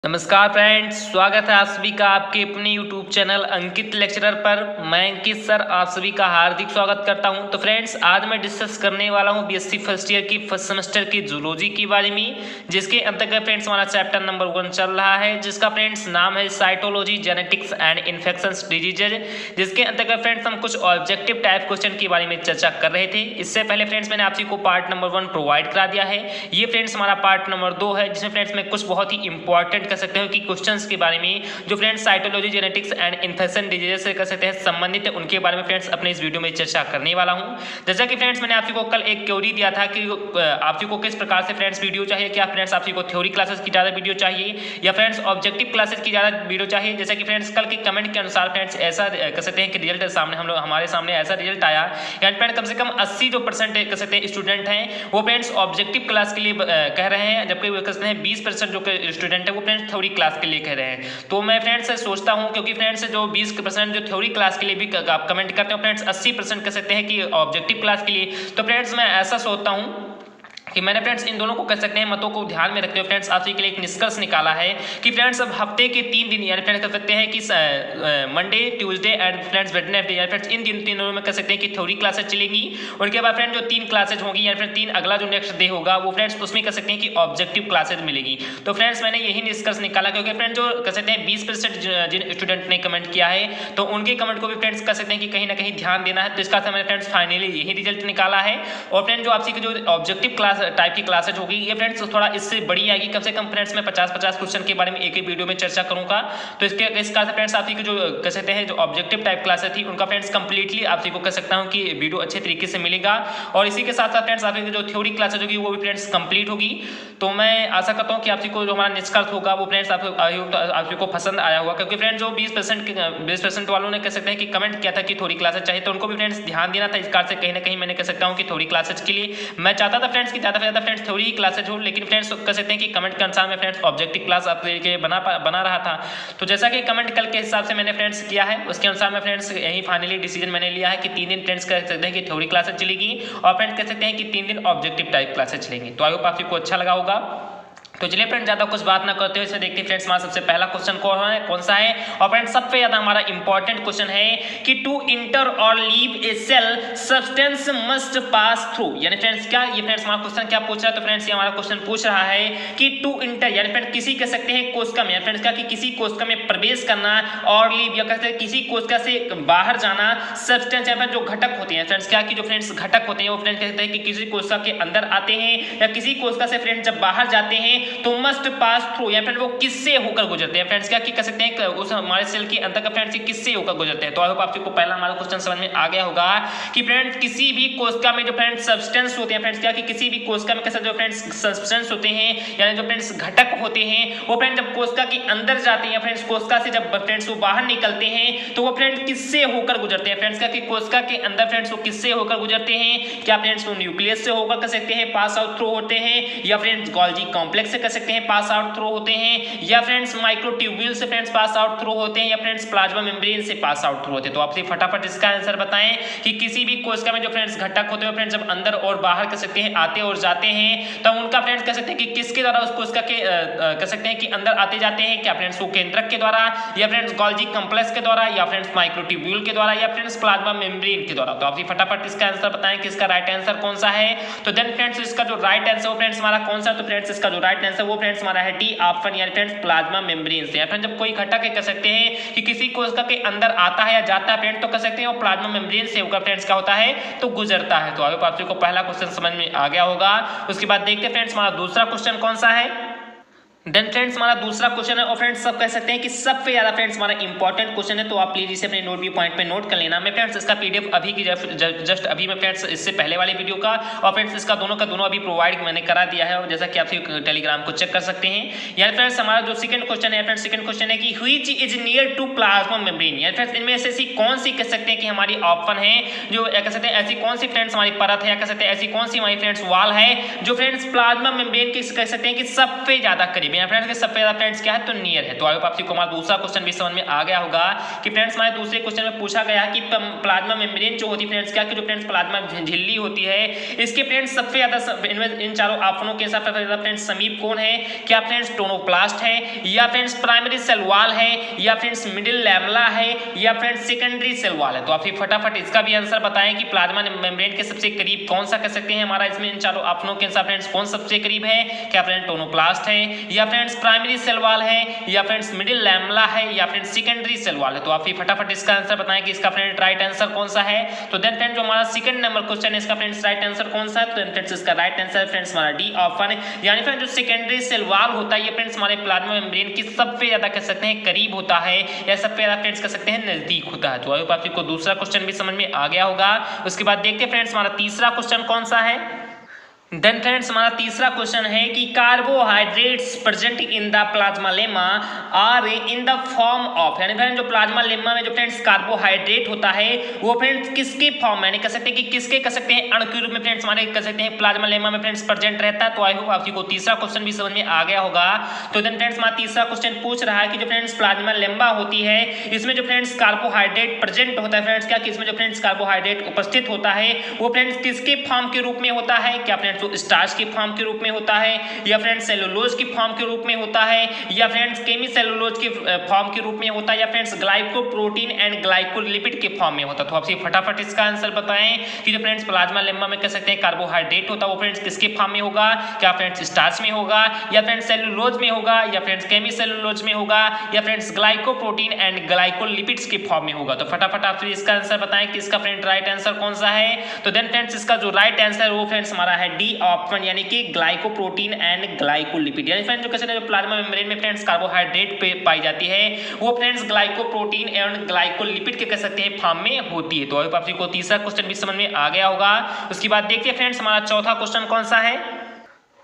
नमस्कार फ्रेंड्स, स्वागत है आप सभी का आपके अपने YouTube चैनल अंकित लेक्चरर पर। मैं अंकित सर आप सभी का हार्दिक स्वागत करता हूं। तो फ्रेंड्स, आज मैं डिस्कस करने वाला हूं बीएससी फर्स्ट ईयर की फर्स्ट सेमेस्टर की जूलॉजी के बारे में, जिसके अंतर्गत फ्रेंड्स हमारा चैप्टर नंबर 1 चल रहा है, जिसका फ्रेंड्स नाम है cytology, genetics and infections diseases, जिसके अंतर्गत फ्रेंड्स हम कुछ ऑब्जेक्टिव टाइप क्वेश्चन के बारे में चर्चा कर रहे थे। इससे पहले फ्रेंड्स मैंने आप सभी को पार्ट नंबर 1 प्रोवाइड करा दिया है। ये फ्रेंड्स हमारा पार्ट नंबर 2 है, जिसमें फ्रेंड्स मैं कुछ बहुत ही इंपॉर्टेंट कह सकते हो कि क्वेश्चंस के बारे में जो friends cytology, genetics and infection diseases से कह सकते हैं संबंधित है, उनके बारे में फ्रेंड्स अपने इस वीडियो में चर्चा करने वाला हूं। जैसा कि फ्रेंड्स मैंने आप को कल एक क्वेरी दिया था कि आप को किस प्रकार से फ्रेंड्स वीडियो चाहिए, क्या फ्रेंड्स आप को थ्योरी क्लासेस की ज़्यादा वीडियो चाहिए या फ्रेंड्स ऑब्जेक्टिव क्लासेस की ज़्यादा वीडियो चाहिए। जैसा कि फ्रेंड्स कल के कमेंट के अनुसार फ्रेंड्स ऐसा कह सकते हैं कि रिजल्ट सामने हमारे सामने ऐसा रिजल्ट आया, यानी फ्रेंड्स कम से कम 80% कह सकते हैं स्टूडेंट हैं वो फ्रेंड्स ऑब्जेक्टिव क्लास के लिए कह रहे हैं, जबकि वो कहते हैं 20% जो स्टूडेंट है वो फ्रेंड्स थ्योरी क्लास के लिए कह रहे हैं। तो मैं फ्रेंड्स सोचता हूं, क्योंकि फ्रेंड्स जो 20% जो थ्योरी क्लास के लिए भी आप कमेंट करते हो फ्रेंड्स 80% कह सकते हैं कि ऑब्जेक्टिव क्लास के लिए, तो फ्रेंड्स मैं ऐसा सोचता हूं कि मैंने फ्रेंड्स इन दोनों को कह सकते हैं मतों को ध्यान में रखते हुए फ्रेंड्स आप सभी के लिए एक निष्कर्ष निकाला है कि फ्रेंड्स अब हफ्ते के 3 दिन यानी फ्रेंड्स कह सकते हैं कि Monday, Tuesday and friends Wednesday यानी फ्रेंड्स इन तीन दिनों में कह सकते हैं कि थ्योरी क्लासेस चलेंगी। उनके बाद फ्रेंड्स जो 3 क्लासेज होंगी यानी फिर 3 अगला जो नेक्स्ट डे होगा वो फ्रेंड्स उसमें कह सकते हैं कि ऑब्जेक्टिव क्लासेज मिलेगी। तो फ्रेंड्स मैंने यही निष्कर्ष निकाला, क्योंकि फ्रेंड्स जो कह सकते हैं 20% जिन स्टूडेंट ने कमेंट किया है तो उनके कमेंट को भी फ्रेंड्स कह सकते हैं कि कहीं ना कहीं ध्यान देना है। तो इसका मैंने फ्रेंड्स फाइनली यही रिजल्ट निकाला है। और फ्रेंड्स जो आपसी की जो ऑब्जेक्टिव क्लास टाइप की क्लासेज होगी ये फ्रेंड्स थोड़ा इससे बड़ी आएगी, कम से कम फ्रेंड्स मैं 50-50 क्वेश्चन के बारे में एक ही वीडियो में चर्चा करूंगा। तो इसका फ्रेंड्स आप जो कह सकते हैं जो ऑब्जेक्टिव टाइप क्लासेस थी उनका फ्रेंड्स कंप्लीटली आप को कह सकता हूं कि वीडियो अच्छे तरीके से मिलेगा। और इसी के साथ साथ फ्रेंड्स आपकी जो थ्योरी क्लासेज होगी वो भी फ्रेंड्स कंप्लीट होगी। तो मैं आशा करता हूं कि आप को जो हमारा निष्कर्ष होगा वो फ्रेंड्स आपको पसंद आया होगा, क्योंकि फ्रेंड्स जो 20% वालों ने कह सकते हैं कि कमेंट किया था कि थोड़ी क्लासेज चाहिए, तो उनको भी फ्रेंड्स ध्यान देना था। इस कारण से कहीं ना कहीं मैंने कह सकता हूं कि थोड़ी क्लासेज के लिए मैं चाहता था फ्रेंड्स कि ज़्यादा से ज़्यादा फ्रेंड्स थ्योरी क्लासेज हो, लेकिन फ्रेंड्स कह सकते हैं कि कमेंट के अनुसार मैं फ्रेंड्स ऑब्जेक्टिव क्लास आपके बना रहा था। तो जैसा कि कमेंट कल के हिसाब से मैंने फ्रेंड्स किया है उसके अनुसार मैं फ्रेंड्स यही फाइनली डिसीजन मैंने लिया है कि 3 दिन फ्रेंड्स कह सकते हैं कि थ्योरी क्लासेज चलेगी और फ्रेंड्स कह सकते हैं कि 3 दिन ऑब्जेक्टिव टाइप क्लासेज चलेंगी। तो आई होप आपको अच्छा लगा होगा। तो चलिए फ्रेंड्स ज़्यादा कुछ बात ना करते हुए इसे देखते हैं फ्रेंड्स हमारा सबसे पहला क्वेश्चन कौन सा है। और फ्रेंड्स सबसे ज़्यादा हमारा इंपॉर्टेंट क्वेश्चन है कि to enter or leave a cell substance must pass through, यानी फ्रेंड्स क्या ये फ्रेंड्स हमारा क्वेश्चन क्या पूछ रहा है। तो फ्रेंड्स ये हमारा क्वेश्चन पूछ रहा है कि टू इंटर यानी फ्रेंड्स किसी कह सकते हैं कोशिका में, फ्रेंड्स क्या कि किसी कोशिका में प्रवेश करना और लीव या कहते हैं किसी कोशिका से बाहर जाना सब्सटेंस या फिर जो घटक होते हैं फ्रेंड्स क्या कि जो फ्रेंड्स घटक होते हैं वो फ्रेंड्स कहते हैं कि किसी कोशिका के अंदर आते हैं या किसी कोशिका से फ्रेंड्स जब बाहर जाते हैं तो मस्ट पास थ्रू या फिर वो किससे होकर गुजरते हैं। फ्रेंड्स क्या कि कह सकते हैं उस हमारे सेल के अंदर का फ्रेंड्स किससे होकर गुजरते हैं। तो आई होप आपको पहला हमारा क्वेश्चन समझ में आ गया होगा कि फ्रेंड्स किसी भी कोशिका में जो फ्रेंड्स सब्सटेंस होते हैं फ्रेंड्स क्या कि किसी भी कोशिका में कैसे जो फ्रेंड्स सब्सटेंस होते हैं यानी जो फ्रेंड्स घटक होते हैं वो फ्रेंड्स जब कोशिका के अंदर जाते हैं फ्रेंड्स कोशिका से जब फ्रेंड्स वो बाहर निकलते हैं तो वो फ्रेंड्स किससे होकर गुजरते हैं। फ्रेंड्स क्या कि कोशिका के अंदर फ्रेंड्स वो किससे होकर गुजरते हैं, क्या फ्रेंड्स वो न्यूक्लियस से होकर कह सकते हैं पास आउट थ्रू होते हैं या फ्रेंड्स गोल्गी कॉम्प्लेक्स से कह सकते हैं पास आउट थ्रू होते हैं या फ्रेंड्स माइक्रोट्यूब्यूल से फ्रेंड्स पास आउट थ्रू होते हैं या फ्रेंड्स प्लाज्मा मेम्ब्रेन से पास आउट थ्रू होते हैं। तो आपसे फटाफट इसका आंसर बताएं कि किसी भी कोशिका में जो फ्रेंड्स घटक होते हैं फ्रेंड्स जब अंदर और बाहर कह सकते हैं आते और जाते हैं तो उनका फ्रेंड्स कह सकते हैं कि किसके द्वारा उस कोशिका के कह सकते हैं कि अंदर आते जाते हैं, क्या फ्रेंड्स वो केंद्रक के द्वारा या फ्रेंड्स गोल्गी कॉम्प्लेक्स के द्वारा या फ्रेंड्स माइक्रोट्यूब्यूल के द्वारा या फ्रेंड्स प्लाज्मा मेम्ब्रेन के द्वारा। तो आप फटाफट इसका आंसर बताएं कि इसका राइट आंसर कौन सा है। तो देन फ्रेंड्स इसका जो राइट आंसर वो फ्रेंड्स हमारा कौन सा, तो फ्रेंड्स इसका जो राइट आंसर वो फ्रेंड्स हमारा है डी ऑप्शन यानी फ्रेंड्स प्लाज्मा मेम्ब्रेन से। फ्रेंड्स जब कोई घटक कह सकते हैं कि किसी कोशिका के अंदर आता है या जाता है फ्रेंड्स तो कह सकते हैं वो प्लाज्मा मेम्ब्रेन से होकर फ्रेंड्स क्या होता है तो गुजरता है। तो आप को पहला क्वेश्चन समझ में आ गया होगा। उसके बाद देखते हैं फ्रेंड्स हमारा दूसरा क्वेश्चन कौन सा है। देन फ्रेंड्स हमारा दूसरा क्वेश्चन है और फ्रेंड्स सब कह सकते हैं कि सबसे ज्यादा फ्रेंड्स हमारा इंपॉर्टेंट क्वेश्चन है, तो आप प्लीज इसे अपने नोट व्यू पॉइंट पे नोट कर लेना। मैं फ्रेंड्स इसका पीडीएफ अभी की जस्ट अभी मैं फ्रेंड्स इससे पहले वाले वीडियो का और फ्रेंड्स इसका दोनों का दोनों अभी प्रोवाइड मैंने करा दिया है, और जैसा कि आप टेलीग्राम को चेक कर सकते हैं। यानी फ्रेंड्स हमारा जो सेकंड क्वेश्चन है फ्रेंड्स सेकंड क्वेश्चन है कि which is near to plasma membrane, यानी फ्रेंड्स इनमें से ऐसी कौन सी कह सकते हैं कि हमारी ऑप्शन है जो कह सकते हैं ऐसी कौन सी फ्रेंड्स हमारी परत है या कह सकते हैं ऐसी कौन सी हमारी फ्रेंड्स वॉल है जो फ्रेंड्स प्लाज्मा मेम्ब्रेन की कह सकते हैं कि सबसे ज्यादा करीब करीब है, फ्रेंड्स सबसे ज्यादा फ्रेंड्स क्या है तो नियर है। तो आई होप आप सबको हमारा दूसरा क्वेश्चन भी समझ में आ गया होगा कि फ्रेंड्स हमारे दूसरे क्वेश्चन में पूछा गया कि प्लाज्मा मेम्ब्रेन जो होती है फ्रेंड्स क्या कि जो फ्रेंड्स प्लाज्मा झिल्ली होती है इसके फ्रेंड्स सबसे ज्यादा इन चारों ऑप्शनों के हिसाब से फ्रेंड्स समीप कौन है? क्या फ्रेंड्स टोनोप्लास्ट है, या फ्रेंड्स प्राइमरी सेल वॉल है, या फ्रेंड्स मिडिल लैमेला है, या फ्रेंड्स सेकेंडरी सेल वॉल है? तो आप फटाफट इसका भी आंसर बताएं कि प्लाज्मा मेम्ब्रेन के सबसे करीब कौन सा कह सकते हैं हमारा इसमें इन चारों ऑप्शनों के हिसाब फ्रेंड्स कौन सबसे करीब है? क्या फ्रेंड्स टोनोप्लास्ट है, या फ्रेंड्स प्राइमरी सेल वॉल है, या फ्रेंड्स मिडिल लैमेला है, या फ्रेंड्स सेकेंडरी सेल वॉल है? तो आप फटाफट इसका आंसर बताएं कि इसका फ्रेंड्स राइट आंसर कौन सा है। तो देन फ्रेंड्स जो हमारा सेकंड नंबर क्वेश्चन है इसका फ्रेंड्स राइट आंसर कौन सा है? तो फ्रेंड्स इसका राइट आंसर फ्रेंड्स हमारा डी ऑप्शन, यानी फ्रेंड्स जो सेकेंडरी सेल वॉल होता है ये फ्रेंड्स हमारे प्लाज्मा मेम्ब्रेन की सबसे ज्यादा कह सकते हैं करीब होता है, या सबसे ज्यादा फ्रेंड्स कह सकते हैं नजदीक होता है। तो आई होप आपको दूसरा क्वेश्चन भी समझ में आ गया होगा। उसके बाद देखते हैं फ्रेंड्स हमारा तीसरा क्वेश्चन कौन सा है। देन फ्रेंड्स हमारा तीसरा क्वेश्चन है कि carbohydrates present in the plasmalemma are in the form of, यानी फ्रेंड्स जो प्लाज्मा लेमा में जो फ्रेंड्स कार्बोहाइड्रेट होता है वो फ्रेंड्स किसके फॉर्म में, यानी कह सकते हैं कि किसके कह सकते हैं अणु के रूप में फ्रेंड्स हमारे कह सकते हैं प्लाज्मा लेमा में फ्रेंड्स प्रेजेंट रहता है। तो आई होप आपको तीसरा क्वेश्चन भी समझ में आ गया होगा। तो देन फ्रेंड्स हमारा तीसरा क्वेश्चन पूछ रहा है कि जो फ्रेंड्स प्लाज्मा लेमा होती है इसमें जो फ्रेंड्स कार्बोहाइड्रेट प्रेजेंट होता है फ्रेंड्स क्या कि इसमें जो फ्रेंड्स कार्बोहाइड्रेट उपस्थित होता है वो फ्रेंड्स किसके फॉर्म के रूप में होता है? क्या फ्रेंड्स तो स्टार्च के फॉर्म के रूप में होता है, या फ्रेंड्स सेलुलोज की फॉर्म के रूप में होता है, या फ्रेंड्स केमिसेलुलोज के फॉर्म के रूप में होता है, या फ्रेंड्स ग्लाइकोप्रोटीन एंड ग्लाइकोलिपिड के फॉर्म में होता है? तो आपसे फटाफट इसका आंसर बताएं कि जो फ्रेंड्स प्लाज्मा लेमा में कह सकते हैं कार्बोहाइड्रेट होता है वो फ्रेंड्स किसके फॉर्म में होगा? क्या फ्रेंड्स स्टार्च में होगा, या फ्रेंड्स सेलुलोज में होगा, या फ्रेंड्स केमिसेलुलोज में होगा, या फ्रेंड्स ग्लाइकोप्रोटीन एंड ग्लाइकोलिपिड्स के फॉर्म में होगा? तो फटाफट आप इसका आंसर बताएं कि इसका फ्रेंड राइट आंसर कौन सा है। तो देन फ्रेंड्स इसका जो राइट आंसर है वो फ्रेंड्स हमारा है डी ऑप्शन, यानी कि ग्लाइकोप्रोटीन एंड ग्लाइकोलिपिड। यानी फ्रेंड्स जो कहते हैं जो प्लाज्मा मेम्ब्रेन में फ्रेंड्स कार्बोहाइड्रेट पाई जाती है वो फ्रेंड्स ग्लाइकोप्रोटीन एंड ग्लाइकोलिपिड के कह सकते हैं फॉर्म में होती है। तो आई होप आपको तीसरा क्वेश्चन भी समझ में आ गया होगा। उसके बाद देखिए फ्रेंड्स हमारा चौथा क्वेश्चन कौन सा है।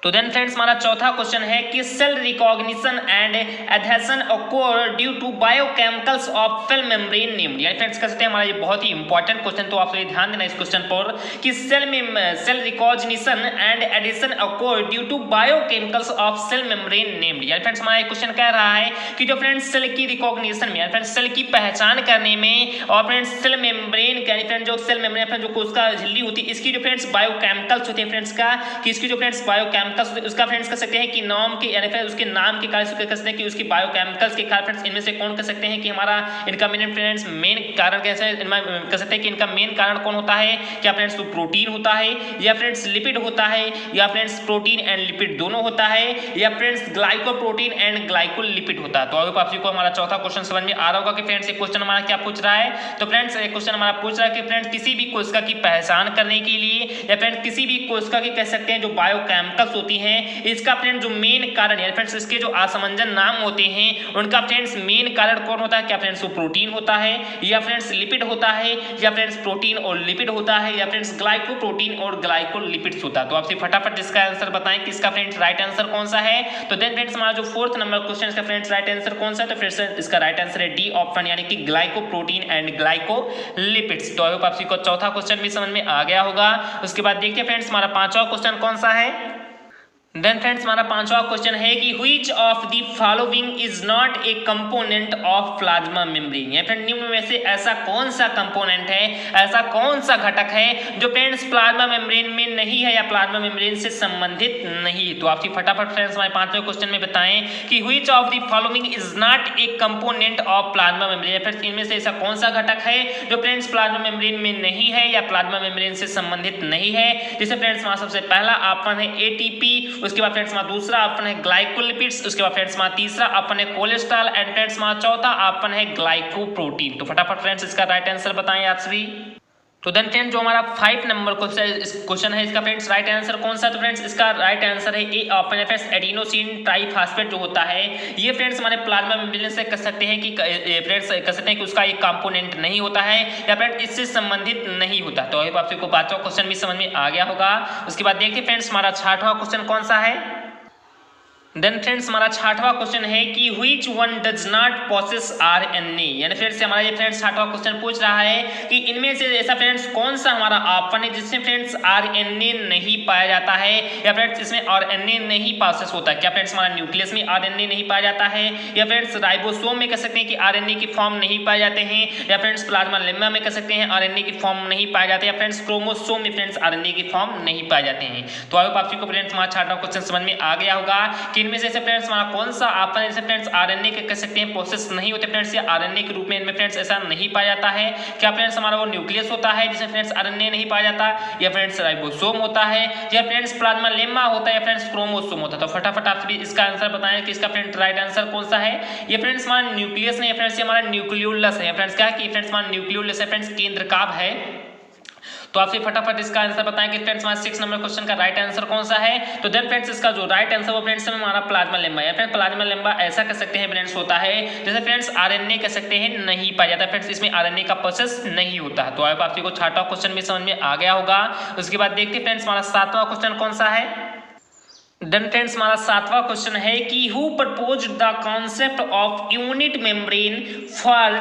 तो देन फ्रेंड्स हमारा चौथा क्वेश्चन है कि cell recognition and adhesion occur due to biochemicals of cell membrane named, यानी फ्रेंड्स कह सकते हैं हमारा ये बहुत ही इंपॉर्टेंट क्वेश्चन, तो आप सभी ध्यान देना इस क्वेश्चन पर कि cell recognition and addition occur due to biochemicals of cell membrane named, यानी फ्रेंड्स हमारा क्वेश्चन कह रहा है कि जो फ्रेंड्स सेल की रिकॉग्निशन में, यानी फ्रेंड्स सेल की पहचान करने में, और फ्रेंड्स सेल मेम्ब्रेन यानी फ्रेंड्स जो सेल मेम्ब्रेन जो कोशिका झिल्ली होती है इसकी जो फ्रेंड्स बायोकेमिकल्स होते हैं फ्रेंड्स का कि इसकी जो फ्रेंड्स बायोकेमिकल्स उसका फ्रेंड्स कह सकते हैं कि नाम के यानी फिर उसके नाम के कारण कह सकते हैं कि उसकी बायोकेमिकल्स के कारण फ्रेंड्स इनमें से कौन कह सकते हैं कि हमारा इनका मेन फ्रेंड्स मेन कारण कैसे कह सकते हैं कि इनका मेन कारण कौन होता है? क्या फ्रेंड्स तो प्रोटीन होता है, या फ्रेंड्स लिपिड होता है, या फ्रेंड्स प्रोटीन एंड लिपिड दोनों होता है, या फ्रेंड्स ग्लाइकोप्रोटीन एंड ग्लाइकोलिपिड होता है? तो अब आपको हमारा चौथा क्वेश्चन समझ में आ रहा होगा कि फ्रेंड्स ये क्वेश्चन हमारा क्या पूछ रहा है। तो फ्रेंड्स ये क्वेश्चन हमारा पूछ रहा है कि फ्रेंड्स किसी भी कोशिका की पहचान करने के लिए, या फ्रेंड्स किसी भी कोशिका की कह सकते हैं जो बायोकेमिकल्स होती हैं इसका फ्रेंड्स जो मेन कारण यानी फ्रेंड्स इसके जो असमंजन नाम होते हैं उनका फ्रेंड्स मेन कारण कौन होता है? क्या फ्रेंड्स वो प्रोटीन होता है, या फ्रेंड्स लिपिड होता है, या फ्रेंड्स प्रोटीन और लिपिड होता है, या फ्रेंड्स ग्लाइकोप्रोटीन और ग्लाइकोलिपिड्स होता है? तो आपसे फटाफट इसका आंसर बताएं कि इसका फ्रेंड्स राइट आंसर कौन सा है। तो देन फ्रेंड्स हमारा जो फोर्थ नंबर क्वेश्चन इसका फ्रेंड्स राइट आंसर कौन सा है। तो फ्रेंड्स इसका राइट आंसर है डी ऑप्शन, यानी कि ग्लाइकोप्रोटीन एंड ग्लाइकोलिपिड्स। तो आई होप आपको चौथा क्वेश्चन भी समझ में आ गया होगा। उसके बाद देखिए फ्रेंड्स हमारा पांचवा क्वेश्चन कौन सा है। देन फ्रेंड्स हमारा पांचवा क्वेश्चन है कि which of the following is not a component of plasma membrane, या फिर निम्न में से ऐसा कौन सा कंपोनेंट है, ऐसा कौन सा घटक है जो फ्रेंड्स प्लाज्मा मेम्ब्रेन में नहीं है या प्लाज्मा मेम्ब्रेन से संबंधित नहीं। तो आपकी फटाफट फ्रेंड्स हमारे पांचवें क्वेश्चन में बताएं कि which of the following is not a component of plasma membrane, friends इनमें से ऐसा कौन सा घटक है जो फ्रेंड्स प्लाज्मा मेम्ब्रेन में नहीं है या प्लाज्मा मेम्ब्रेन से संबंधित नहीं है। जैसे फ्रेंड्स हमारा सबसे पहला ऑप्शन है एटीपी, उसके बाद फ्रेंड्स हमारा दूसरा ऑप्शन है ग्लाइकोलिपिड्स, उसके बाद फ्रेंड्स हमारा तीसरा ऑप्शन है कोलेस्ट्रॉल, एंड फ्रेंड्स हमारा चौथा ऑप्शन है ग्लाइकोप्रोटीन। तो फटाफट फ्रेंड्स इसका राइट आंसर बताएं आप सभी। तो देन फ्रेंड्स जो हमारा 5 नंबर क्वेश्चन है इसका फ्रेंड्स राइट आंसर कौन सा। तो फ्रेंड्स इसका राइट आंसर है ए ऑप्शन है फ्रेंड्स एडिनोसिन ट्राइफॉस्फेट जो होता है ये फ्रेंड्स हमारे प्लाज्मा मेम्ब्रेन से कह सकते हैं कि फ्रेंड्स कह सकते हैं कि उसका एक कंपोनेंट नहीं होता है या फ्रेंड्स इससे संबंधित नहीं होता। तो आपको पांचवा क्वेश्चन भी समझ में आ गया होगा। उसके बाद देखिए फ्रेंड्स हमारा छठवां क्वेश्चन कौन सा है। देन फ्रेंड्स हमारा छठवां क्वेश्चन है कि which one does not possess RNA, यानी फिर से हमारा ये फ्रेंड्स छठवां क्वेश्चन पूछ रहा है कि इनमें से ऐसा फ्रेंड्स कौन सा हमारा ऑप्शन है जिसमें फ्रेंड्स आरएनए नहीं पाया जाता है, या फ्रेंड्स इसमें आरएनए नहीं प्रोसेस होता है। क्या फ्रेंड्स हमारा न्यूक्लियस में आरएनए नहीं पाया जाता है, या फ्रेंड्स राइबोसोम में कह सकते हैं कि आरएनए की फॉर्म नहीं पाए जाते हैं, या फ्रेंड्स प्लाज्मा लेम्मा में कह सकते हैं आरएनए की फॉर्म नहीं पाए जाते, या फ्रेंड्स क्रोमोसोम में फ्रेंड्स आरएनए की फॉर्म नहीं पाए जाते हैं। तो आई होप आप सबको फ्रेंड्स हमारा छठवां क्वेश्चन समझ में आ गया होगा कि इनमें से फ्रेंड्स हमारा कौन सा ऑप्शन है जिसमें फ्रेंड्स आरएनए के कह सकते हैं प्रोसेस नहीं होते फ्रेंड्स, या आरएनए के रूप में इनमें फ्रेंड्स ऐसा नहीं पाया जाता है। क्या फ्रेंड्स हमारा वो न्यूक्लियस होता है जिसमें फ्रेंड्स आरएनए नहीं पाया जाता, या फ्रेंड्स राइबोसोम होता है, या फ्रेंड्स प्लाज्मा लेम्मा होता है, या फ्रेंड्स क्रोमोसोम होता है। तो फटाफट आप सभी इसका आंसर बताएं कि इसका फ्रेंड्स राइट आंसर कौन सा है। ये फ्रेंड्स हमारा न्यूक्लियस नहीं है फ्रेंड्स, ये हमारा न्यूक्लियोलस है। फ्रेंड्स क्या है कि फ्रेंड्स हमारा न्यूक्लियोलस है फ्रेंड्स, केंद्रकाभ है। तो आपसे फटाफट इसका आंसर बताएं कि फ्रेंड्स हमारा 6 नंबर क्वेश्चन का राइट आंसर कौन सा है। तो देन फ्रेंड्स इसका जो राइट आंसर वो फ्रेंड्स हमारा प्लाज्मा लेम्मा है। फ्रेंड्स प्लाज्मा लेम्मा ऐसा कह सकते हैं फ्रेंड्स होता है जैसे फ्रेंड्स आरएनए कह सकते हैं नहीं पाया जाता फ्रेंड्स, इसमें आरएनए का प्रोसेस नहीं होता है। तो अब आप सबको छठवां क्वेश्चन भी समझ में आ गया होगा। उसके बाद देखते हैं फ्रेंड्स हमारा 7वां क्वेश्चन कौन सा है। देन फ्रेंड्स हमारा 7वां क्वेश्चन है कि who proposed the concept of unit membrane for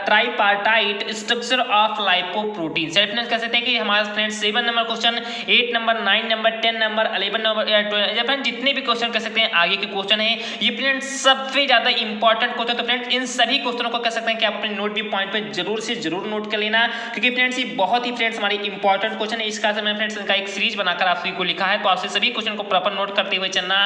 tripartite structure of lipoprotein. Friends कह सकते हैं कि हमारा friends 7 number question, 8 number, 9 number, 10 number, 11 number, 12 friends जितने भी क्वेश्चन कह सकते हैं आगे के क्वेश्चन है ये फ्रेंड्स सबसे ज्यादा इंपॉर्टेंट क्वेश्चन। तो फ्रेंड्स इन सभी क्वेश्चनों को कह सकते हैं कि आप अपने नोट भी पॉइंट पे जरूर से जरूर नोट कर लेना, क्योंकि फ्रेंड्स ये बहुत ही फ्रेंड्स हमारी इंपॉर्टेंट क्वेश्चन है। इसका मैंने फ्रेंड्स इनका एक सीरीज बनाकर आप सभी को लिखा है, तो आपसे सभी क्वेश्चन को प्रॉपर नोट करते हुए चलना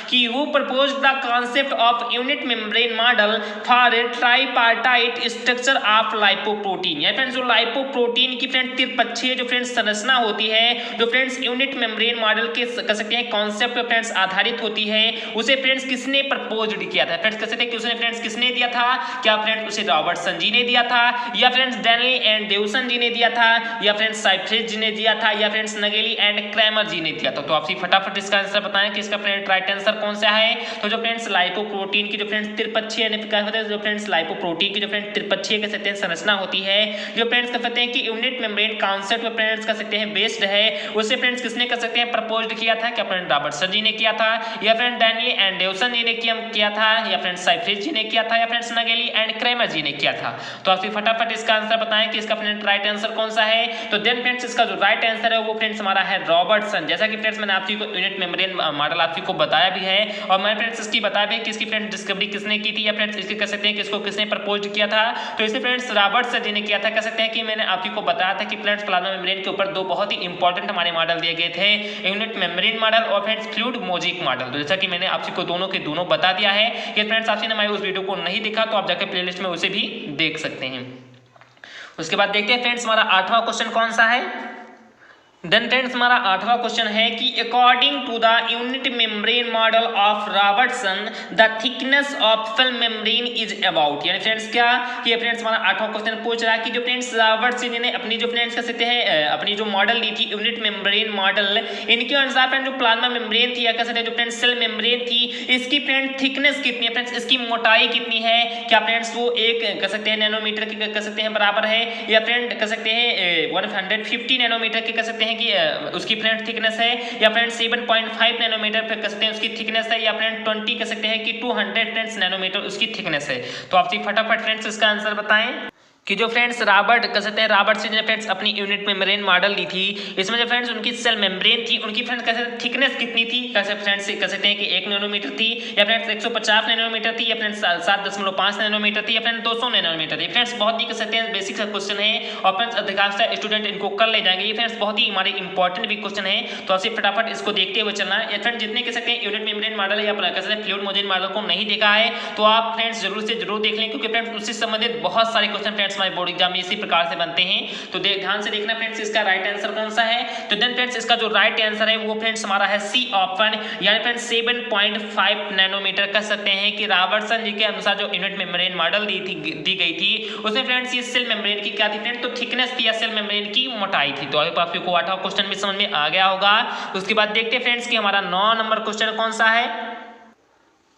कि who proposed the concept of unit membrane model for tripartite structure of lipoprotein. या फ्रेंड्स जो लाइपोप्रोटीन की फ्रेंड्स त्रिपक्षीय जो फ्रेंड्स संरचना होती है, जो फ्रेंड्स यूनिट मेम्ब्रेन मॉडल के कह सकते हैं कॉन्सेप्ट पे फ्रेंड्स आधारित होती है, उसे फ्रेंड्स किसने प्रपोज्ड किया था। फ्रेंड्स कह सकते हैं कि उसने फ्रेंड्स किसने दिया था, क्या फ्रेंड्स उसे रॉबर्टसन जी ने दिया था, या फ्रेंड्स डैनली एंड डेवसन जी ने दिया था, या फ्रेंड्स साइफ्रिज जी ने दिया था, या फ्रेंड्स नगेली एंड क्रैमर जी ने दिया था। तो आप फटाफट इसका आंसर बताएं कि इसका फ्रेंड राइट आंसर कौन सा है। तो जो फ्रेंड्स लाइपोप्रोटीन की जो फ्रेंड्स त्रिपक्षीय जो फ्रेंड्स लाइपोप्रोटीन की जो फ्रेंड्स त्रिपक्षीय कह सकते हैं संरचना होती है, जो फ्रेंड्स कह सकते हैं कि यूनिट मेम्ब्रेन कॉन्सेप्ट पे फ्रेंड्स कह सकते हैं बेस्ड है, उसे फ्रेंड्स किसने कह सकते हैं प्रपोज्ड किया था। क्या फ्रेंड रॉबर्टसन जी ने किया था, या फ्रेंड डैनियल एंड डेवसन जी ने किया था, या फ्रेंड्स साइफ्रिज जी ने किया था, या फ्रेंड्स नगेली एंड क्रैमर जी ने किया था। तो आप फटाफट इसका आंसर बताएं कि इसका फ्रेंड राइट आंसर कौन सा है। तो देन फ्रेंड्स इसका जो राइट आंसर है वो फ्रेंड्स हमारा है रॉबर्टसन। जैसा कि फ्रेंड्स मैंने आप सभी को यूनिट मेम्ब्रेन मॉडल आप सभी को बताया भी है, और मैंने फ्रेंड्स इसकी बताया भी कि इसकी फ्रेंड्स डिस्कवरी किसने की थी, या फ्रेंड्स इसके कह सकते हैं कि इसको किसने प्रपोज किया था। तो इसे फ्रेंड्स रॉबर्टसन जी ने किया था। कह सकते हैं कि मैंने आप सभी को बताया था कि फ्रेंड्स प्लाज्मा मेम्ब्रेन के ऊपर दो बहुत ही इंपॉर्टेंट हमारे मॉडल दिए गए थे, यूनिट मेम्ब्रेन मॉडल और फ्रेंड्स फ्लूइड मोज़ेक मॉडल। तो जैसा कि मैंने आप सभी को दोनों के दोनों बता दिया है कि फ्रेंड्स आपने हमारे उस वीडियो को नहीं देखा तो आप जाकर प्लेलिस्ट में उसे भी देख सकते हैं। उसके बाद देखते हैं फ्रेंड्स हमारा 8वां क्वेश्चन कौन सा है। देन फ्रेंड्स हमारा 8वां क्वेश्चन है कि according to the unit membrane model of Robertson the thickness of film membrane is about. यानी फ्रेंड्स क्या कि फ्रेंड्स हमारा 8वां क्वेश्चन पूछ रहा है कि जो फ्रेंड्स रॉबर्टसन ने अपनी जो फ्रेंड्स कह सकते हैं अपनी जो मॉडल दी थी यूनिट मेम्ब्रेन मॉडल, इनके अनुसार फ्रेंड्स जो प्लाज्मा मेम्ब्रेन थी या कह सकते हैं जो फ्रेंड्स सेल मेम्ब्रेन थी, इसकी फ्रेंड्स थिकनेस कितनी है, फ्रेंड्स इसकी मोटाई कितनी है। क्या फ्रेंड्स वो एक कह सकते हैं नैनोमीटर की कह सकते हैं बराबर है, या फ्रेंड कह सकते हैं 150 नैनोमीटर की कह सकते हैं कि उसकी फ्रेंड थिकनेस है, या फ्रेंड 7.5 नैनोमीटर पे कह सकते हैं उसकी थिकनेस है, या फ्रेंड 20 कह सकते हैं कि 200 फ्रेंड्स नैनोमीटर उसकी थिकनेस है। तो आप फटाफट फ्रेंड्स इसका आंसर बताएं कि जो फ्रेंड्स रॉबर्ट कह सकते हैं रॉबर्टसन ने फ्रेंड्स अपनी यूनिट मेम्ब्रेन मॉडल दी थी, इसमें जो फ्रेंड्स उनकी सेल मेम्ब्रेन थी उनकी फ्रेंड्स कैसे थिकनेस कितनी थी, कैसे फ्रेंड्स कह सकते हैं कि 1 नैनोमीटर थी, या फ्रेंड्स 150 नैनोमीटर थी, या फ्रेंड्स 7.5 नैनोमीटर थी, या फ्रेंड्स 200 नैनोमीटर थी। फ्रेंड्स बहुत ही कह सकते हैं बेसिक सा क्वेश्चन है, और फ्रेंड्स अधिकांश स्टूडेंट इनको कर ले जाएंगे। ये फ्रेंड्स बहुत ही हमारे इंपॉर्टेंट भी क्वेश्चन है, तो आपसे फटाफट इसको देखते हुए चलना। या फ्रेंड्स जितने कह सकते हैं यूनिट मेम्ब्रेन मॉडल या कह सकते हैं फ्लूइड मोज़ेक मॉडल को नहीं देखा है तो आप फ्रेंड्स जरूर से जरूर देख लें, क्योंकि फ्रेंड्स उससे संबंधित बहुत सारे क्वेश्चन फ्रेंड्स हमारे बोर्ड एग्जाम में इसी प्रकार से बनते हैं। तो ध्यान से देखना फ्रेंड्स इसका राइट आंसर कौन सा है। तो देन फ्रेंड्स इसका जो राइट आंसर है वो फ्रेंड्स हमारा है सी ऑप्शन, यानी फ्रेंड्स 7.5 नैनोमीटर कह सकते हैं कि रॉबर्टसन जी के अनुसार जो यूनिट मेम्ब्रेन मॉडल दी गई थी उसमें फ्रेंड्स ये सेल मेम्ब्रेन की क्या थी फ्रेंड्स, तो थिकनेस थी या सेल मेम्ब्रेन की मोटाई थी। तो आपको 8वां क्वेश्चन भी समझ में आ गया होगा। उसके बाद देखते हैं फ्रेंड्स कि हमारा 9 नंबर क्वेश्चन कौन सा है।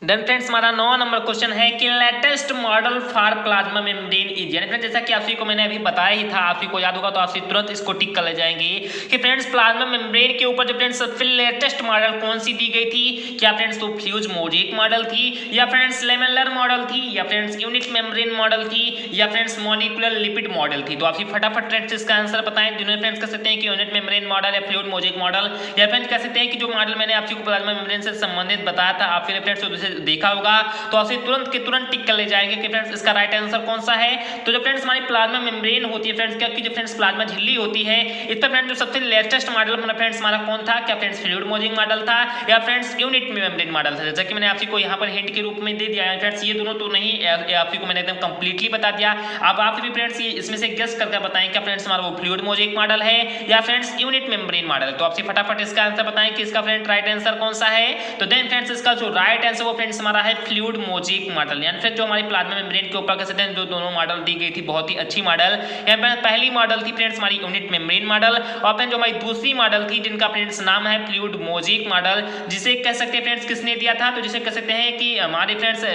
देन फ्रेंड्स हमारा 9वां नंबर क्वेश्चन है कि latest model for plasma membrane is, यानी फ्रेंड्स जैसा कि आप सभी को मैंने अभी बताया ही था, आप सभी को याद होगा तो आप सभी तुरंत इसको टिक कर ले जाएंगे कि फ्रेंड्स प्लाज्मा मेम्ब्रेन के ऊपर जो फ्रेंड्स सबसे लेटेस्ट मॉडल कौन सी दी गई थी। क्या फ्रेंड्स तो फ्यूज मोजेक मॉडल थी, या फ्रेंड्स लेमेलर मॉडल थी, या फ्रेंड्स यूनिट मेम्ब्रेन मॉडल थी, या फ्रेंड्स मॉलिक्यूलर लिपिड मॉडल थी। तो आप सभी फटाफट फ्रेंड्स इसका आंसर बताएं। जिन्होंने फ्रेंड्स कह सकते हैं कि यूनिट मेम्ब्रेन मॉडल या फ्लूइड मोजेक मॉडल, या फ्रेंड्स कह सकते हैं कि जो मॉडल मैंने आप सभी को प्लाज्मा मेम्ब्रेन से संबंधित बताया था, आप फिर फ्रेंड्स उसे देखा होगा तो आप तुरंत के तुरंत टिक कर ले जाएंगे कि फ्रेंड्स इसका राइट आंसर कौन सा है। तो जो फ्रेंड्स हमारी प्लाज्मा मेम्ब्रेन होती है फ्रेंड्स, क्या की जो फ्रेंड्स प्लाज्मा झिल्ली होती है, इस पर फ्रेंड्स जो सबसे लेटेस्ट मॉडल फ्रेंड्स हमारा कौन था। क्या फ्रेंड्स फ्लूइड मोजेक मॉडल था, या फ्रेंड्स यूनिट मेम्ब्रेन मॉडल था। जैसा कि मैंने आप को यहाँ पर हिंट के रूप में दे दिया है फ्रेंड्स, ये दोनों तो नहीं, आप को मैंने एकदम कंप्लीटली बता दिया। अब आप भी फ्रेंड्स इसमें से गेस करके बताएं क्या फ्रेंड्स हमारा वो फ्लूइड मोजेक मॉडल है या फ्रेंड्स यूनिट मेम्ब्रेन मॉडल। तो आपसे फटाफट इसका आंसर बताएं कि इसका फ्रेंड्स राइट आंसर कौन सा है। तो देन फ्रेंड्स इसका जो राइट आंसर वो फ्रेंड्स हमारा है फ्लूइड मोजेक मॉडल, यानी फिर जो हमारी प्लाज्मा मेम्ब्रेन के ऊपर कह सकते हैं जो दोनों मॉडल दी गई थी, बहुत ही अच्छी मॉडल। यहाँ पर पहली मॉडल थी फ्रेंड्स हमारी यूनिट मेम्ब्रेन मॉडल, और फिर जो हमारी दूसरी मॉडल थी जिनका फ्रेंड्स नाम है फ्लूइड मोजेक मॉडल, जिसे कह सकते हैं फ्रेंड्स किसने दिया था। तो जिसे कह सकते हैं कि हमारे फ्रेंड्स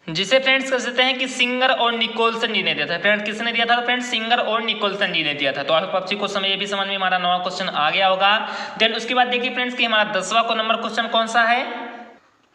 जिसे फ्रेंड्स कह सकते हैं कि सिंगर और निकोलसन जी ने दिया था। फ्रेंड्स किसने दिया था। तो फ्रेंड्स सिंगर और निकोलसन जी ने दिया था। तो आप को समझ ये भी समझ में हमारा 9वां क्वेश्चन आ गया होगा। देन उसके बाद देखिए फ्रेंड्स कि हमारा 10वां नंबर क्वेश्चन कौन सा है।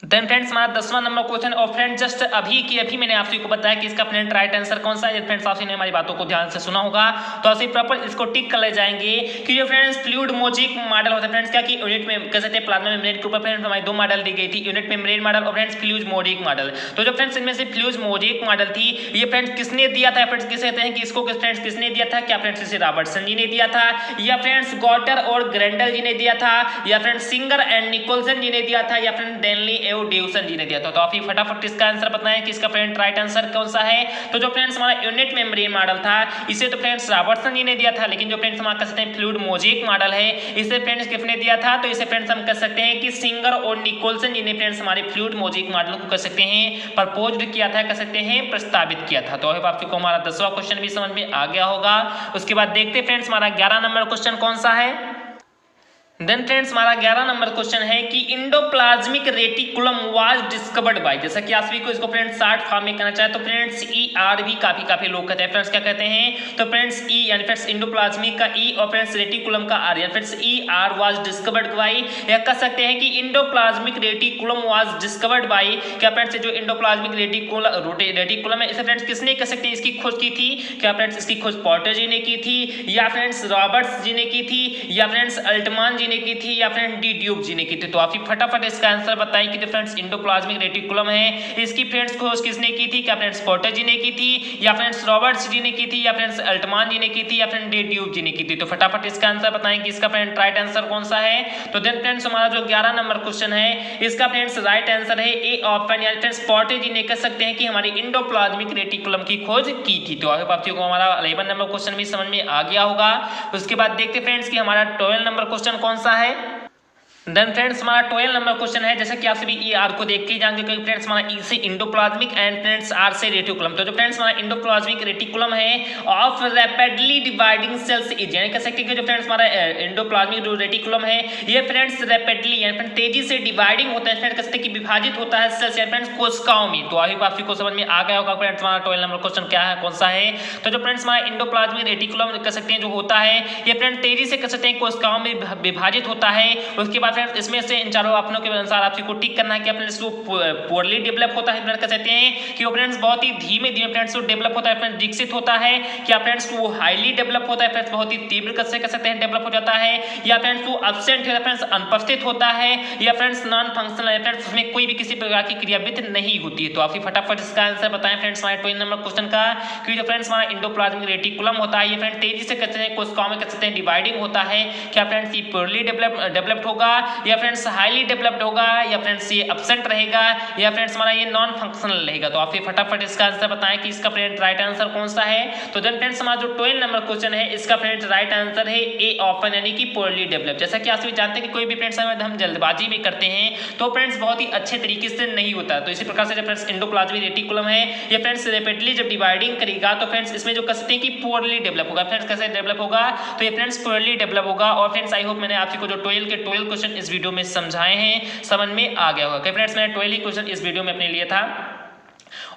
देन फ्रेंड्स हमारा 10वां नंबर क्वेश्चन, और फ्रेंड जस्ट अभी मैंने आप सभी को बताया कि इसका फ्रेंड राइट आंसर कौन सा है। फ्रेंड्स आप ने हमारी बातों को ध्यान से सुना होगा तो आप प्रॉपर इसको टिक कर ले जाएंगे कि जो फ्रेंड्स फ्लूइड मोजेक मॉडल होता है फ्रेंड्स, क्या कि यूनिट में कह सकते हैं प्लाज्मा मेम्ब्रेन के ऊपर फ्रेंड्स हमारी दो मॉडल दी गई थी, यूनिट मेम्ब्रेन मॉडल और फ्रेंड्स फ्लूइड मोजेक मॉडल। तो जो फ्रेंड्स इनमें से फ्लूइड मोजेक मॉडल थी, ये फ्रेंड्स किसने दिया था। फ्रेंड्स किसे कहते हैं कि इसको फ्रेंड्स किसने दिया था। क्या फ्रेंड्स इसे रॉबर्टसन जी ने दिया था, या फ्रेंड्स गॉटर और ग्रेंडल जी ने दिया था, या फ्रेंड्स सिंगर एंड निकोलसन जी ने दिया था, या फ्रेंड्स डेनली एव डेवसन जी ने दिया था। तो आप ही फटाफट इसका आंसर बताएं कि इसका फ्रेंड राइट आंसर कौन सा है। तो जो फ्रेंड्स हमारा यूनिट मेम्ब्रेन मॉडल था, इसे तो फ्रेंड्स रॉबर्टसन जी ने दिया था, लेकिन जो फ्रेंड्स हमारा कह सकते हैं फ्लूइड मोजेक मॉडल है, इसे फ्रेंड्स किसने दिया था। तो इसे फ्रेंड्स हम कह सकते हैं कि सिंगर और निकोलसन जी ने फ्रेंड्स हमारे फ्लूइड मोजेक मॉडल को कह सकते हैं प्रपोज्ड किया था, कह सकते हैं प्रस्तावित किया था। तो आपको हमारा 10वां क्वेश्चन भी समझ में आ गया होगा। उसके बाद देखते फ्रेंड्स हमारा 11 नंबर क्वेश्चन कौन सा है। देन फ्रेंड्स हमारा 11 नंबर क्वेश्चन है कि endoplasmic reticulum was discovered by, जैसा कि आप सभी को इसको फ्रेंड्स शॉर्ट फॉर्म में कहना चाहे तो फ्रेंड्स ER भी काफी लोग कहते हैं। फ्रेंड्स क्या कहते हैं। तो फ्रेंड्स E यानी फ्रेंड्स इंडोप्लाज्मिक का E और फ्रेंड्स रेटिकुलम का R, यानी friends ER was discovered by, या कह सकते हैं कि endoplasmic reticulum was discovered by. क्या फ्रेंड्स जो इंडोप्लाज्मिक रेटिकुलम है, इसे फ्रेंड्स किसने कह सकते हैं इसकी खोज की थी। क्या फ्रेंड्स इसकी खोज पोर्टर जी ने की थी, या फ्रेंड्स रॉबर्ट्स जी ने की थी, या फ्रेंड्स अल्टमान जी ने की थी, या फ्रेंड डी ड्यूब जी ने की थी। तो आप ही फटाफट इसका आंसर बताएं कि जो फ्रेंड्स इंडोप्लाज्मिक रेटिकुलम है, इसकी फ्रेंड्स खोज किसने की थी। क्या फ्रेंड्स पोर्टर जी ने की थी, या फ्रेंड्स रॉबर्ट्स जी ने की थी, या फ्रेंड्स अल्टमान जी ने की थी, या फ्रेंड डी ड्यूब जी ने की थी। तो फटाफट इसका आंसर बताएं कि इसका फ्रेंड राइट आंसर कौन सा है। तो देन फ्रेंड्स हमारा जो 11 नंबर क्वेश्चन है, इसका फ्रेंड्स राइट आंसर है ए ऑप्शन, यानी फ्रेंड्स पोर्टर जी ने कह सकते हैं कि हमारी इंडोप्लाज्मिक रेटिकुलम की खोज की थी। तो आपको हमारा 11 नंबर क्वेश्चन भी समझ में आ गया होगा। उसके बाद देखते फ्रेंड्स कि हमारा 12 नंबर क्वेश्चन कौन सा है। देन फ्रेंड्स हमारा 12 नंबर क्वेश्चन है, जैसा कि आप सभी ER को देख के जाएंगे कि फ्रेंड्स हमारा E से इंडोप्लाज्मिक एंड फ्रेंड्स R से रेटिकुलम। तो जो फ्रेंड्स हमारा इंडोप्लाज्मिक रेटिकुलम है of rapidly dividing cells is, यानी कह सकते हैं कि जो फ्रेंड्स हमारा इंडोप्लाज्मिक जो रेटिकुलम है, ये फ्रेंड्स रैपिडली यानी फ्रेंड्स तेजी से डिवाइडिंग होता है, फ्रेंड्स कह सकते हैं कि विभाजित होता है सेल्स यानी फ्रेंड्स कोशिकाओं में। तो आप सभी को समझ में आ गया होगा फ्रेंड्स हमारा 12 नंबर क्वेश्चन क्या है, कौन सा है। तो जो फ्रेंड्स हमारा इंडोप्लाज्मिक रेटिकुलम कह सकते हैं जो होता है, ये फ्रेंड्स तेजी से कह सकते हैं कोशिकाओं में विभाजित होता है। उसके बाद फ्रेंड्स इसमें से चारों अपनों के अनुसार आप को टिक करना है कि अपने पोरली डेवलप होता है, फ्रेंड्स कह सकते हैं कि वो फ्रेंड्स बहुत ही धीमे फ्रेंड्स डेवलप होता है, फ्रेंड्स विकसित होता है। क्या फ्रेंड्स वो हाईली डेवलप होता है, फ्रेंड्स बहुत ही तीव्र कह सकते हैं डेवलप हो जाता है, या फ्रेंड्स वो एब्सेंट है, फ्रेंड्स अनुपस्थित होता है, या फ्रेंड्स नॉन फंक्शनल है, फ्रेंड्स उसमें कोई भी किसी प्रकार की क्रियाविधि नहीं होती है। तो आप फटाफट इसका आंसर बताएं फ्रेंड्स हमारे 12 नंबर क्वेश्चन का, कि जो फ्रेंड्स हमारा इंडोप्लाज्मिक रेटिकुलम होता है, ये फ्रेंड्स तेजी से कहते हैं कोशिकाओं में कह सकते हैं डिवाइडिंग होता है। क्या फ्रेंड्स ये प्योरली डेवलप्ड होगा, या फ्रेंड्स हाईली डेवलप्ड होगा, या फ्रेंड्स ये एब्सेंट रहेगा, या फ्रेंड्स हमारा ये नॉन फंक्शनल रहेगा। तो आप फटाफट इसका आंसर बताएं कि इसका फ्रेंड्स राइट आंसर कौन सा है। तो देन फ्रेंड्स हमारा जो 12 नंबर क्वेश्चन है, इसका फ्रेंड्स राइट आंसर है ए ऑप्शन, यानी कि पोरली डेवलप। जैसा कि आप सभी जानते हैं कि कोई भी फ्रेंड्स हम जल्दबाजी में करते हैं तो फ्रेंड्स बहुत ही अच्छे तरीके से नहीं होता। तो इसी प्रकार से जब फ्रेंड्स इंडोप्लाज्मिक रेटिकुलम है, ये फ्रेंड्स रैपिडली जब डिवाइडिंग करेगा तो फ्रेंड्स इसमें जो कह सकते हैं कि पोरली डेवलप होगा। फ्रेंड्स कैसे डेवलप होगा, तो ये फ्रेंड्स पोरली डेवलप होगा। और फ्रेंड्स आई होप मैंने आपको जो 12 के 12 क्वेश्चन क्वेश्चन इस वीडियो में समझाए हैं समझ में आ गया होगा। फ्रेंड्स मैंने 12 ही क्वेश्चन इस वीडियो में अपने लिए था।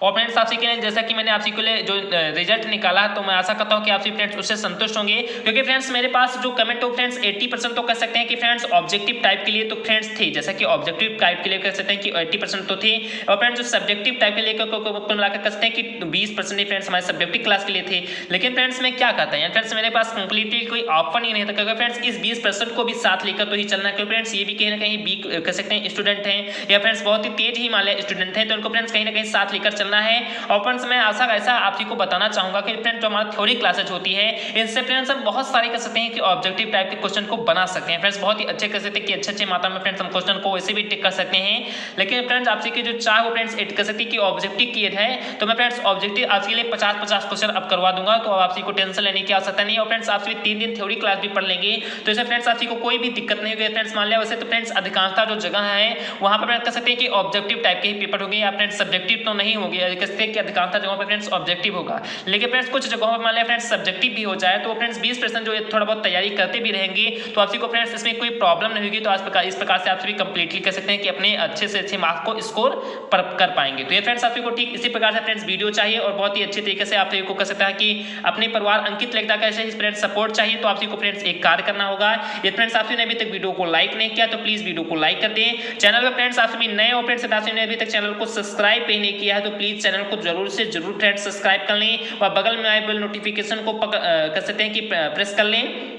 और फ्रेंड्स आपसे के लिए जैसा कि मैंने आपसे के लिए जो रिजल्ट निकाला तो मैं आशा करता हूं कि आप फ्रेंड्स उससे संतुष्ट होंगे, क्योंकि फ्रेंड्स मेरे पास जो कमेंट हो फ्रेंड्स 80% तो कह सकते हैं कि फ्रेंड्स ऑब्जेक्टिव टाइप के लिए तो फ्रेंड्स थे, जैसा कि ऑब्जेक्टिव टाइप के लिए कह सकते हैं कि 80% तो थे। और फ्रेंड्स जो सब्जेक्टिव टाइप के लिए कुल मिलाकर कह सकते हैं कि 20% फ्रेंड्स हमारे सब्जेक्टिव क्लास के लिए थे। लेकिन फ्रेंड्स मैं क्या कहता है फ्रेंड्स, मेरे पास कंप्लीटली कोई ऑप्शन ही नहीं था, क्योंकि फ्रेंड्स इस 20% को भी साथ लेकर तो ही चलना है, क्योंकि फ्रेंड्स ये भी कहीं ना कहीं वीक कह सकते हैं स्टूडेंट हैं या फ्रेंड्स बहुत ही तेज ही मान लिया स्टूडेंट हैं, तो उनको फ्रेंड्स कहीं ना कहीं साथ लेकर चलना है। और फ्रेंड्स मैं ऐसा आप जी को बताना चाहूंगा कि फ्रेंड्स जो हमारा थ्योरी क्लासेज होती है इनसे फ्रेंड्स हम बहुत सारे कह सकते हैं कि ऑब्जेक्टिव टाइप के क्वेश्चन को बना सकते हैं फ्रेंड्स, बहुत ही अच्छे कह सकते हैं कि अच्छे मात्रा में फ्रेंड्स हम क्वेश्चन को वैसे भी टिक कर सकते हैं। लेकिन फ्रेंड्स आपसे की जो चाह वो फ्रेंड्स कह सकते हैं कि ऑब्जेक्टिव की है, तो मैं फ्रेंड्स ऑब्जेक्टिव आज के लिए 50-50 क्वेश्चन अब करवा दूंगा, तो आपसी को टेंशन लेने की आवश्यकता नहीं। और फ्रेंड्स आपसे 3 दिन थ्योरी क्लास भी पढ़ लेंगे तो इससे फ्रेंड्स आपसी को कोई भी दिक्कत नहीं होगी। फ्रेंड्स मान लिया वैसे तो फ्रेंड्स अधिकांशता जो जगह है वहां पर कह सकते हैं कि ऑब्जेक्टिव टाइप के ही पेपर होंगे या फ्रेंड्स सब्जेक्टिव तो नहीं होगी, कह सकते हैं कि अधिकांशता जगहों पर फ्रेंड्स ऑब्जेक्टिव होगा। लेकिन फ्रेंड्स कुछ जगहों पर मान लिया फ्रेंड्स सब्जेक्टिव भी हो जाए तो फ्रेंड्स 20% जो थोड़ा बहुत तैयारी करते भी रहेंगे तो आपसी को फ्रेंड्स इसमें कोई प्रॉब्लम नहीं होगी। तो इस प्रकार से आप सभी कंप्लीटली कह सकते हैं कि अपने अच्छे से अच्छे मार्क्स को स्कोर कर पाएंगे। तो ये फ्रेंड्स आप को ठीक इसी प्रकार से फ्रेंड्स वीडियो चाहिए और बहुत ही अच्छे तरीके से आप सभी को कह सकता है कि अपने परिवार अंकित लेखता कैसे फ्रेंड्स सपोर्ट चाहिए, तो आप सभी को फ्रेंड्स एक कार्य करना होगा। ये फ्रेंड्स आपने अभी तक वीडियो को लाइक नहीं किया तो प्लीज वीडियो को लाइक कर दें। चैनल पर फ्रेंड्स आप सभी नए हो फ्रेंड्स आपने अभी तक चैनल को सब्सक्राइब नहीं किया है तो प्लीज चैनल को जरूर से जरूर फ्रेंड्स सब्सक्राइब कर लें और बगल में आए बेल नोटिफिकेशन को कर सकते हैं कि प्रेस कर लें।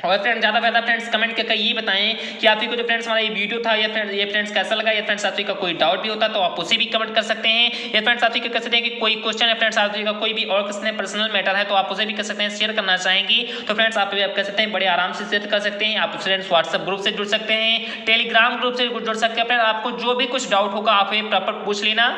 और फ्रेंड्स ज़्यादा फायदा फ्रेंड्स कमेंट करके ये बताएं कि आप को जो फ्रेंड्स हमारा ये वीडियो था या फ्रेंड्स ये फ्रेंड्स कैसा लगा, या फ्रेंड्स आप का कोई डाउट भी होता तो आप उसे भी कमेंट कर सकते हैं। या फ्रेंड्स आप कह सकते हैं कि कोई क्वेश्चन है फ्रेंड्स आप का कोई भी और किसी पर्सनल मैटर है तो आप उसे भी कह सकते हैं शेयर करना चाहेंगी तो फ्रेंड्स आप कह सकते हैं बड़े आराम से शेयर कर सकते हैं। आप फ्रेंड्स व्हाट्सएप ग्रुप से जुड़ सकते हैं, टेलीग्राम ग्रुप से जुड़ सकते हैं। फ्रेंड्स आपको जो भी कुछ डाउट होगा आप ये प्रॉपर पूछ लेना।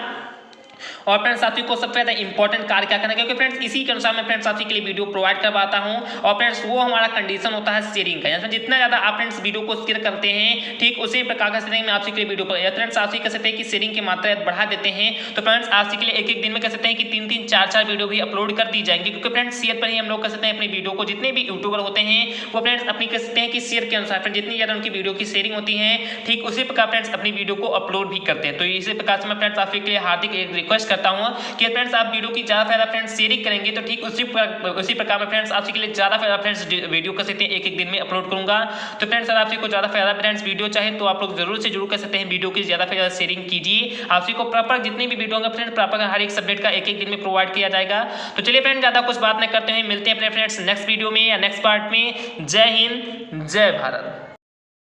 और फ्रेंड्स साथी को सबसे ज्यादा इंपॉर्टेंट कार्य क्या करना है, क्योंकि फ्रेंड्स इसी के अनुसार मैं फ्रेंड्स साथी के लिए वीडियो प्रोवाइड करवाता हूं और फ्रेंड्स वो हमारा कंडीशन होता है शेयरिंग का, यानी जितना ज्यादा आप फ्रेंड्स वीडियो को शेयर करते हैं ठीक उसी प्रकार का शेयरिंग में आपसे के लिए वीडियो पर फ्रेंड्स आपसे कह सकते हैं कि शेयरिंग की मात्रा बढ़ा देते हैं तो फ्रेंड्स आपसे के लिए एक दिन में कह सकते हैं कि 3-3 4-4 वीडियो भी अपलोड कर दी जाएंगी, क्योंकि फ्रेंड्स शेयर पर ही हम लोग कह सकते हैं अपनी वीडियो को जितने भी यूट्यूबर होते हैं वो फ्रेंड्स अपनी कह सकते हैं कि शेयर के अनुसार फ्रेंड्स जितनी ज्यादा उनकी वीडियो की शेयरिंग होती है ठीक उसी प्रकार फ्रेंड्स अपनी वीडियो को अपलोड भी करते हैं। तो इसी प्रकार से मैं फ्रेंड्स आपके लिए हार्दिक एक रिक्वेस्ट करता हूँ कि फ्रेंड्स आप वीडियो की ज्यादा फायदा फ्रेंड्स शेयरिंग करेंगे तो ठीक उसी प्रकार में फ्रेंड्स आपके लिए ज्यादा फायदा फ्रेंड्स वीडियो कर सकते हैं एक दिन में अपलोड करूंगा। तो फ्रेंड्स अगर आपको ज्यादा फायदा फ्रेंड्स वीडियो चाहे तो आप लोग जरूर से जरूर कर सकते हैं वीडियो की ज्यादा फायदा शेयरिंग कीजिए। आपसी को प्रॉपर जितनी भी वीडियो होंगे फ्रेंड्स प्रॉपर हर एक सब्जेक्ट का एक दिन में प्रोवाइड किया जाएगा। तो चलिए फ्रेंड्स ज्यादा कुछ बात नहीं करते हैं, मिलते हैं अपने फ्रेंड्स नेक्स्ट वीडियो में या नेक्स्ट पार्ट में। जय हिंद जय भारत।